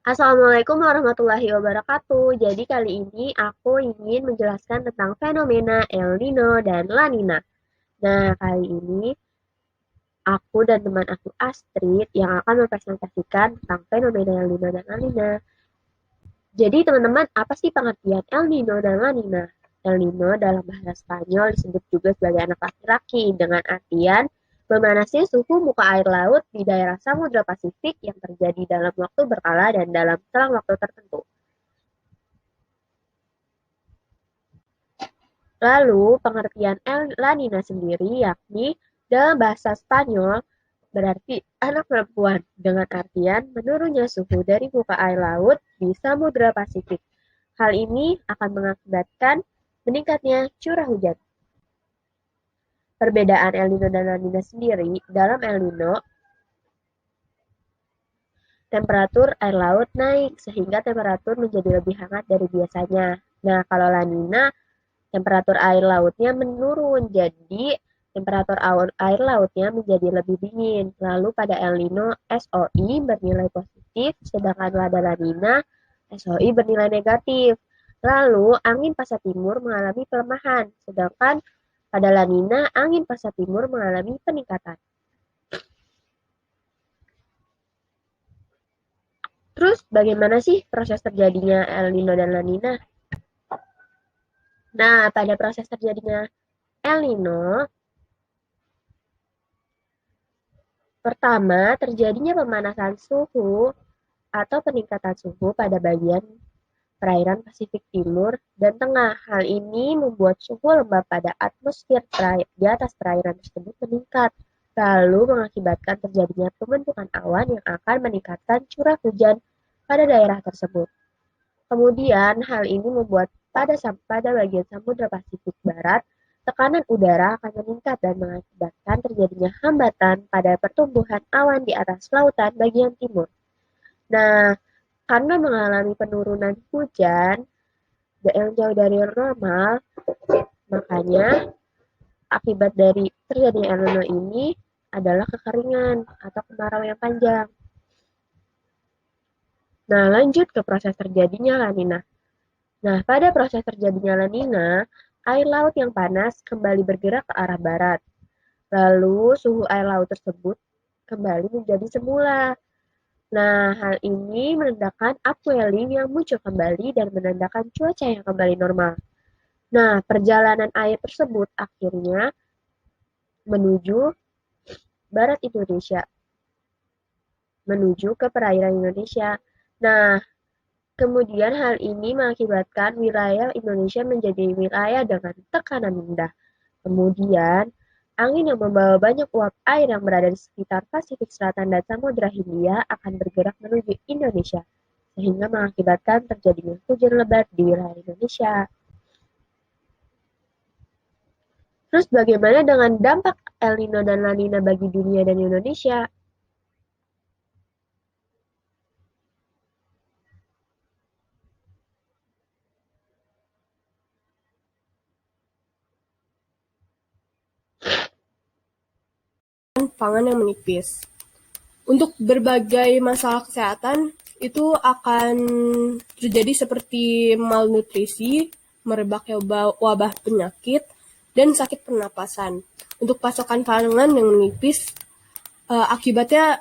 Assalamualaikum warahmatullahi wabarakatuh. Jadi kali ini aku ingin menjelaskan tentang fenomena El Nino dan La Nina. Nah, kali ini aku dan teman aku Astrid yang akan mempresentasikan tentang fenomena El Nino dan La Nina. Jadi teman-teman, apa sih pengertian El Nino dan La Nina? El Nino dalam bahasa Spanyol disebut juga sebagai anak laki-laki dengan artian memanasnya suhu muka air laut di daerah Samudra Pasifik yang terjadi dalam waktu berkala dan dalam selang waktu tertentu. Lalu, pengertian La Nina sendiri yakni dalam bahasa Spanyol berarti anak perempuan dengan artian menurunnya suhu dari muka air laut di Samudra Pasifik. Hal ini akan mengakibatkan meningkatnya curah hujan. Perbedaan El Nino dan La Nina sendiri, dalam El Nino, temperatur air laut naik sehingga temperatur menjadi lebih hangat dari biasanya. Nah, kalau La Nina, temperatur air lautnya menurun, jadi temperatur air lautnya menjadi lebih dingin. Lalu pada El Nino, SOI bernilai positif, sedangkan pada La Nina, SOI bernilai negatif. Lalu angin pasat timur mengalami pelemahan, sedangkan pada La Nina, angin pasat timur mengalami peningkatan. Terus bagaimana sih proses terjadinya El Nino dan La Nina? Nah, pada proses terjadinya El Nino, pertama terjadinya pemanasan suhu atau peningkatan suhu pada bagian perairan Pasifik Timur dan Tengah. Hal ini membuat suhu lembab pada atmosfer di atas perairan tersebut meningkat, lalu mengakibatkan terjadinya pembentukan awan yang akan meningkatkan curah hujan pada daerah tersebut. Kemudian, hal ini membuat pada bagian Samudra Pasifik Barat, tekanan udara akan meningkat dan mengakibatkan terjadinya hambatan pada pertumbuhan awan di atas lautan bagian timur. Nah, karena mengalami penurunan hujan yang jauh dari normal, makanya akibat dari terjadinya El Nino ini adalah kekeringan atau kemarau yang panjang. Nah, lanjut ke proses terjadinya La Nina. Nah, pada proses terjadinya La Nina, air laut yang panas kembali bergerak ke arah barat. Lalu, suhu air laut tersebut kembali menjadi semula. Nah, hal ini menandakan upwelling yang muncul kembali dan menandakan cuaca yang kembali normal. Nah, perjalanan air tersebut akhirnya menuju barat Indonesia, menuju ke perairan Indonesia. Nah, kemudian hal ini mengakibatkan wilayah Indonesia menjadi wilayah dengan tekanan rendah. Kemudian, angin yang membawa banyak uap air yang berada di sekitar Pasifik Selatan dan Samudra Hindia akan bergerak menuju Indonesia, sehingga mengakibatkan terjadinya hujan lebat di wilayah Indonesia. Terus bagaimana dengan dampak El Nino dan La Nina bagi dunia dan Indonesia? Pangan yang menipis. Untuk berbagai masalah kesehatan itu akan terjadi seperti malnutrisi, merebaknya wabah penyakit, dan sakit pernapasan. Untuk pasokan pangan yang menipis, akibatnya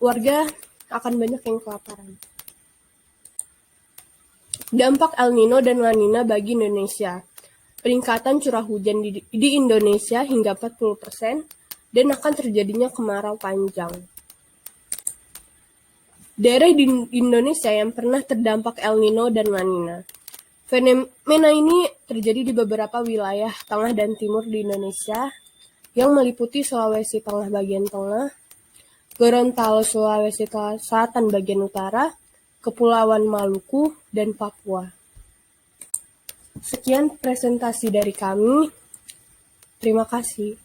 warga akan banyak yang kelaparan. Dampak El Nino dan La Nina bagi Indonesia. Peningkatan curah hujan di Indonesia hingga 40% dan akan terjadinya kemarau panjang. Daerah di Indonesia yang pernah terdampak El Nino dan La Nina. Fenomena ini terjadi di beberapa wilayah tengah dan timur di Indonesia yang meliputi Sulawesi Tengah bagian tengah, Gorontalo Sulawesi Selatan bagian utara, Kepulauan Maluku, dan Papua. Sekian presentasi dari kami. Terima kasih.